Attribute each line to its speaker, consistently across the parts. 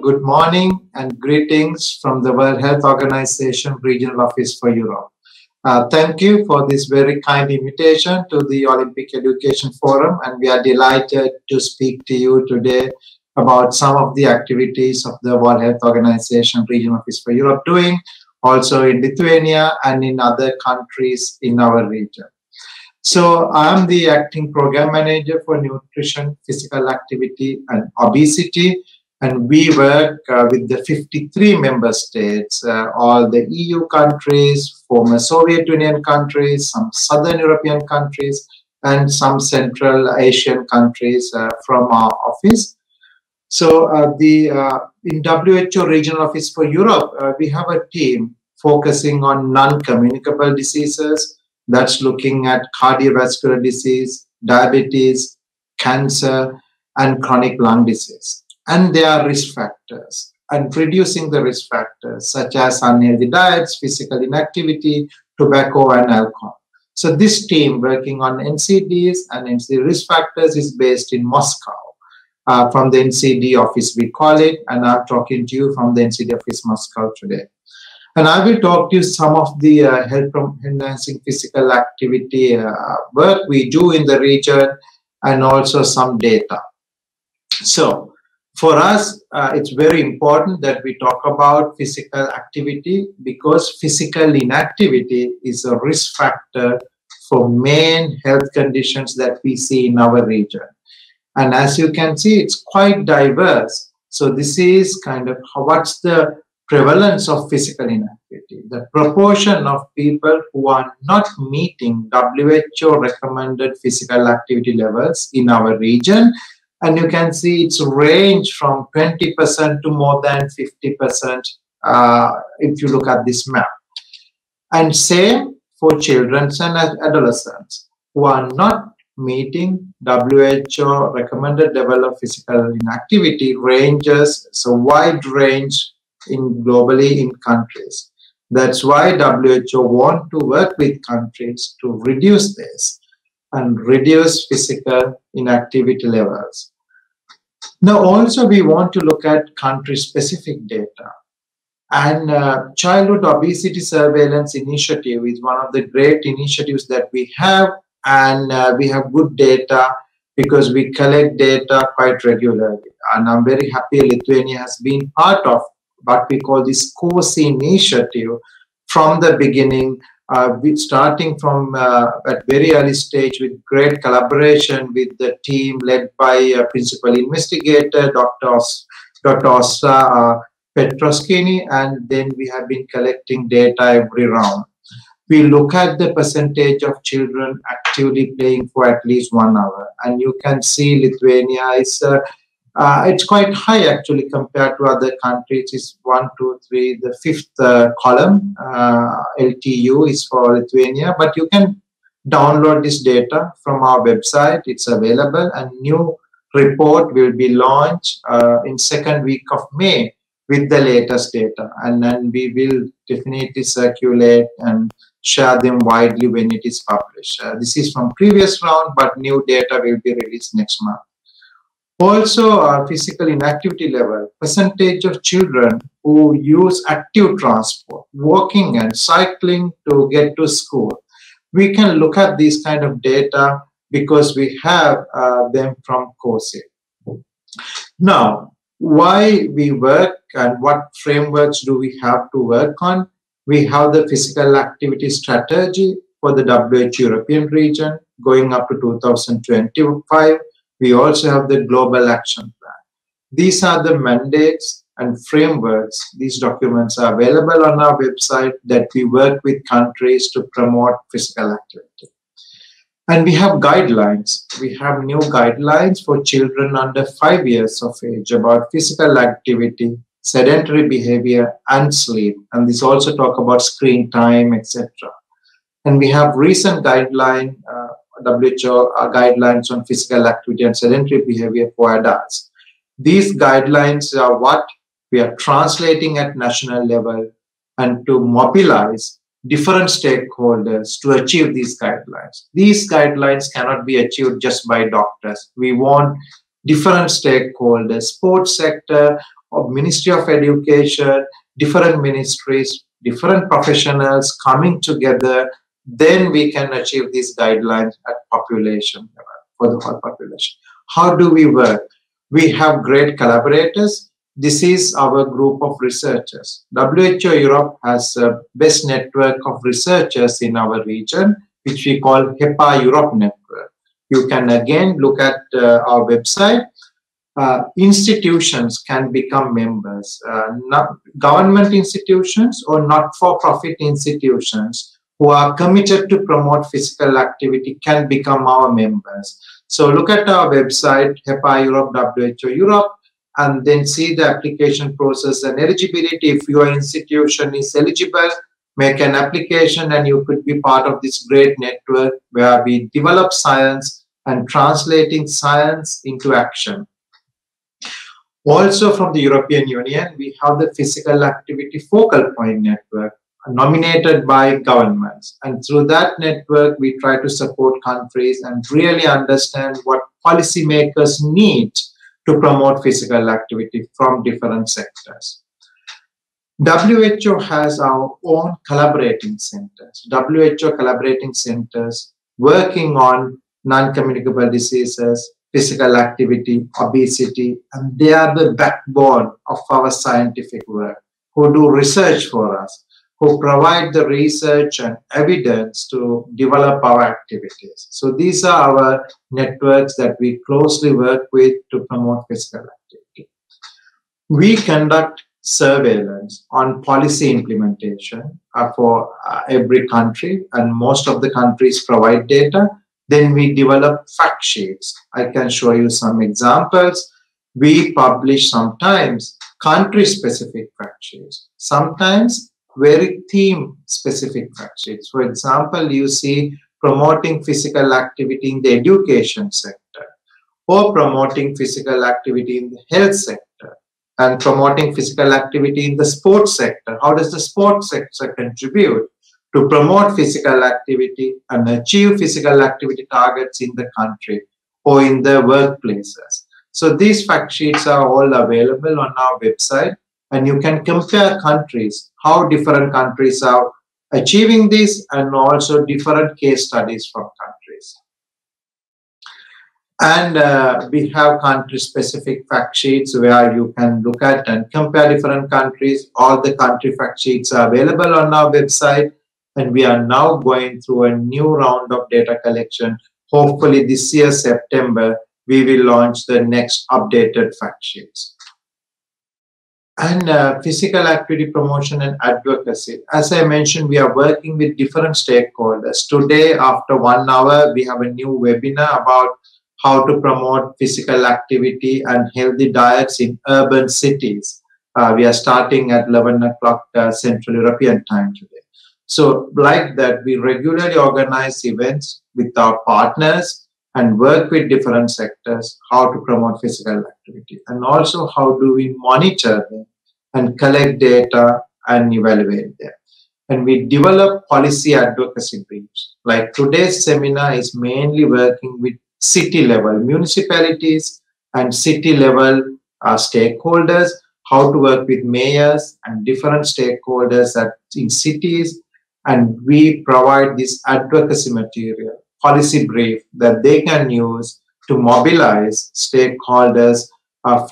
Speaker 1: Good morning and greetings from the World Health Organization Regional Office for Europe. Thank you for this very kind invitation to the Olympic Education Forum, and we are delighted to speak to you today about some of the activities of the World Health Organization Regional Office for Europe doing, also in Lithuania and in other countries in our region. So I'm the acting program manager for nutrition, physical activity and obesity. And we work with the 53 member states, all the EU countries, former Soviet Union countries, some Southern European countries, and some Central Asian countries from our office. So in WHO Regional Office for Europe, we have a team focusing on non-communicable diseases. That's looking at cardiovascular disease, diabetes, cancer, and chronic lung disease. And there are risk factors, and reducing the risk factors such as unhealthy diets, physical inactivity, tobacco, and alcohol. So this team working on NCDs and NCD risk factors is based in Moscow. From the NCD office, we call it, and I'm talking to you from the NCD office Moscow today. And I will talk to you some of the health enhancing physical activity work we do in the region and also some data. So for us, it's very important that we talk about physical activity because physical inactivity is a risk factor for main health conditions that we see in our region. And as you can see, it's quite diverse. So this is kind of what's the prevalence of physical inactivity, the proportion of people who are not meeting WHO recommended physical activity levels in our region. And you can see it's range from 20% to more than 50% if you look at this map. And same for children and adolescents who are not meeting WHO recommended level of physical inactivity ranges, so wide range globally in countries. That's why WHO want to work with countries to reduce this and reduce physical inactivity levels. Now also we want to look at country-specific data. And Childhood Obesity Surveillance Initiative is one of the great initiatives that we have, and we have good data because we collect data quite regularly. And I'm very happy Lithuania has been part of what we call this COSI initiative from the beginning, starting from at very early stage with great collaboration with the team led by principal investigator, Dr. Osta Petroskini, and then we have been collecting data every round. We look at the percentage of children actively playing for at least 1 hour, and you can see Lithuania is it's quite high actually compared to other countries. It's 1, 2, 3, the fifth column. LTU is for Lithuania, but you can download this data from our website. It's available, and new report will be launched in second week of May with the latest data, and then we will definitely circulate and share them widely when it is published. This is from previous round, but new data will be released next month. Also, our physical inactivity level, percentage of children who use active transport, walking and cycling to get to school. We can look at these kind of data because we have them from COSI. Now, why we work and what frameworks do we have to work on? We have the physical activity strategy for the WHO European region going up to 2025. We also have the Global Action Plan. These are the mandates and frameworks. These documents are available on our website that we work with countries to promote physical activity. And we have guidelines. We have new guidelines for children under 5 years of age about physical activity, sedentary behavior, and sleep. And this also talk about screen time, etc. And we have recent guideline, WHO guidelines on physical activity and sedentary behavior for adults. These guidelines are what we are translating at national level and to mobilize different stakeholders to achieve these guidelines. These guidelines cannot be achieved just by doctors. We want different stakeholders, sports sector, of Ministry of Education, different ministries, different professionals coming together, then we can achieve these guidelines at population level, for the whole population. How do we work? We have great collaborators. This is our group of researchers. WHO Europe has a best network of researchers in our region, which we call HEPA Europe Network. You can again look at our website. Institutions can become members, not government institutions or not-for-profit institutions who are committed to promote physical activity can become our members. So look at our website, HEPA Europe, WHO Europe, and then see the application process and eligibility. If your institution is eligible, make an application and you could be part of this great network where we develop science and translating science into action. Also from the European Union, we have the Physical Activity Focal Point Network nominated by governments. And through that network, we try to support countries and really understand what policymakers need to promote physical activity from different sectors. WHO has our own collaborating centers. WHO collaborating centers working on non-communicable diseases, physical activity, obesity, and they are the backbone of our scientific work, who do research for us, who provide the research and evidence to develop our activities. So these are our networks that we closely work with to promote physical activity. We conduct surveillance on policy implementation for every country, and most of the countries provide data. Then we develop fact sheets. I can show you some examples. We publish sometimes country-specific fact sheets, sometimes very theme-specific fact sheets. For example, you see promoting physical activity in the education sector, or promoting physical activity in the health sector, and promoting physical activity in the sports sector. How does the sports sector contribute to promote physical activity and achieve physical activity targets in the country or in the workplaces? So these fact sheets are all available on our website, and you can compare countries, how different countries are achieving this, and also different case studies from countries. And we have country-specific fact sheets where you can look at and compare different countries. All the country fact sheets are available on our website, and we are now going through a new round of data collection. Hopefully this year, September, we will launch the next updated fact sheets. And physical activity promotion and advocacy. As I mentioned, we are working with different stakeholders. Today, after 1 hour, we have a new webinar about how to promote physical activity and healthy diets in urban cities. We are starting at 11 o'clock Central European time today. So like that, we regularly organize events with our partners and work with different sectors, how to promote physical activity, and also how do we monitor them and collect data and evaluate them. And we develop policy advocacy briefs. Like today's seminar is mainly working with city level municipalities and city level stakeholders, how to work with mayors and different stakeholders in cities. And we provide this advocacy material, policy brief that they can use to mobilize stakeholders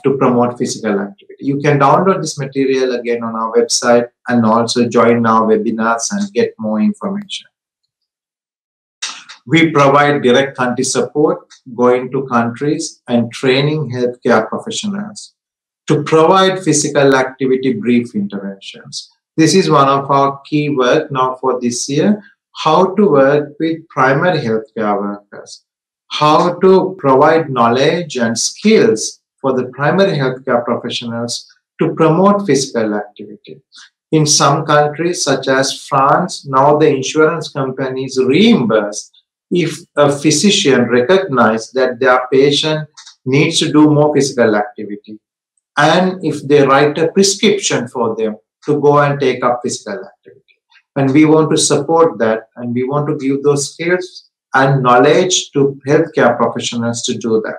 Speaker 1: to promote physical activity. You can download this material again on our website and also join our webinars and get more information. We provide direct country support, going to countries and training healthcare professionals to provide physical activity brief interventions. This is one of our key work now for this year, how to work with primary healthcare workers, how to provide knowledge and skills for the primary healthcare professionals to promote physical activity. In some countries, such as France, now the insurance companies reimburse if a physician recognizes that their patient needs to do more physical activity, and if they write a prescription for them to go and take up physical activity. And we want to support that, and we want to give those skills and knowledge to healthcare professionals to do that.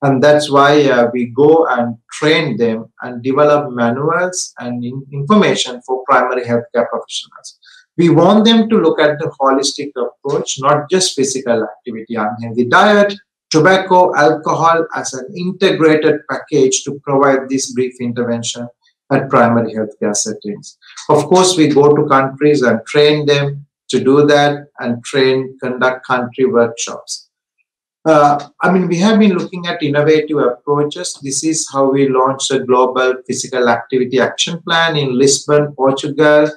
Speaker 1: And that's why we go and train them and develop manuals and information for primary healthcare professionals. We want them to look at the holistic approach, not just physical activity, unhealthy diet, tobacco, alcohol as an integrated package to provide this brief intervention at primary healthcare settings. Of course, we go to countries and train them to do that and conduct country workshops. We have been looking at innovative approaches. This is how we launched a global physical activity action plan in Lisbon, Portugal.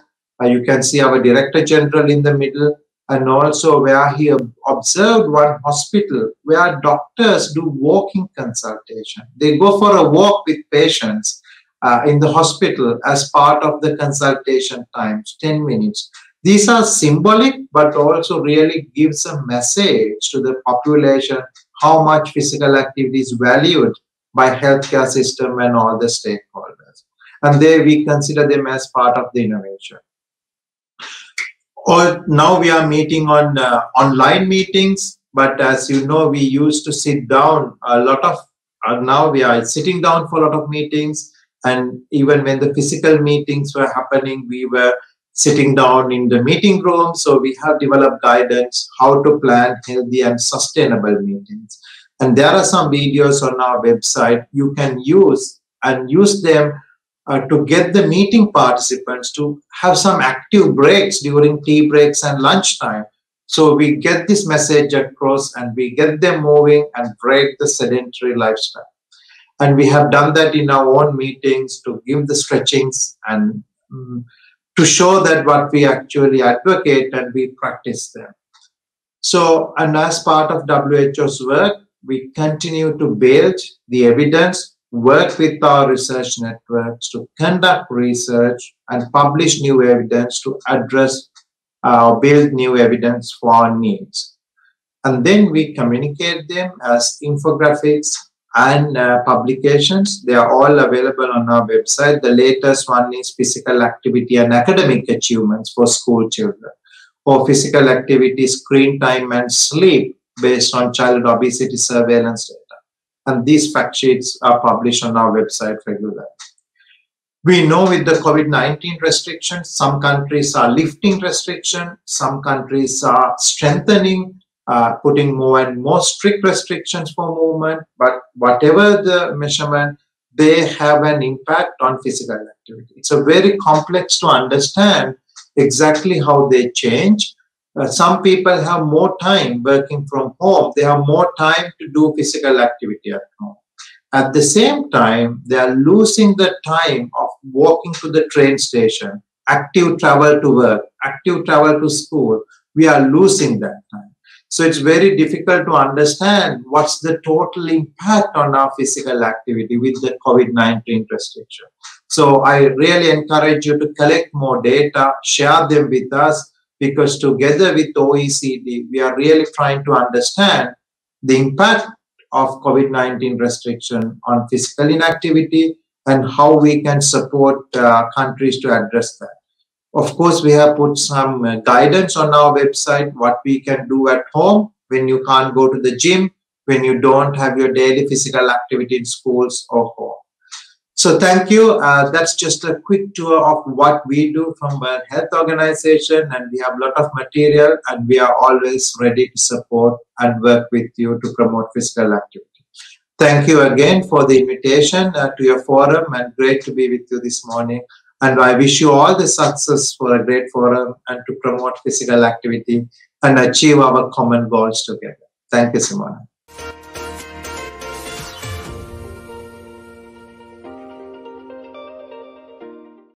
Speaker 1: You can see our Director General in the middle, and also where he observed one hospital where doctors do walking consultation. They go for a walk with patients in the hospital as part of the consultation times, 10 minutes. These are symbolic, but also really gives a message to the population how much physical activity is valued by healthcare system and all the stakeholders. And there we consider them as part of the innovation. Now we are meeting on online meetings, but as you know, we used to sit down a lot of, now we are sitting down for a lot of meetings. And even when the physical meetings were happening, we were sitting down in the meeting room. So we have developed guidance how to plan healthy and sustainable meetings. And there are some videos on our website you can use them to get the meeting participants to have some active breaks during tea breaks and lunchtime. So we get this message across and we get them moving and break the sedentary lifestyle. And we have done that in our own meetings to give the stretchings and to show that what we actually advocate and we practice them. So, and as part of WHO's work, we continue to build the evidence, work with our research networks to conduct research and publish new evidence to address build new evidence for our needs. And then we communicate them as infographics and publications. They are all available on our website. The latest one is physical activity and academic achievements for school children, or physical activity, screen time and sleep based on child obesity surveillance data. And these fact sheets are published on our website regularly. We know with the COVID-19 restrictions, some countries are lifting restrictions, some countries are strengthening, putting more and more strict restrictions for movement, but whatever the measurement, they have an impact on physical activity. It's a very complex to understand exactly how they change. Some people have more time working from home. They have more time to do physical activity at home. At the same time, they are losing the time of walking to the train station, active travel to work, active travel to school. We are losing that time. So it's very difficult to understand what's the total impact on our physical activity with the COVID-19 restriction. So I really encourage you to collect more data, share them with us, because together with OECD, we are really trying to understand the impact of COVID-19 restriction on physical inactivity and how we can support countries to address that. Of course, we have put some guidance on our website, what we can do at home when you can't go to the gym, when you don't have your daily physical activity in schools or home. So thank you. That's just a quick tour of what we do from World Health Organization, and we have a lot of material and we are always ready to support and work with you to promote physical activity. Thank you again for the invitation to your forum, and great to be with you this morning. And I wish you all the success for a great forum and to promote physical activity and achieve our common goals together. Thank you, Simona.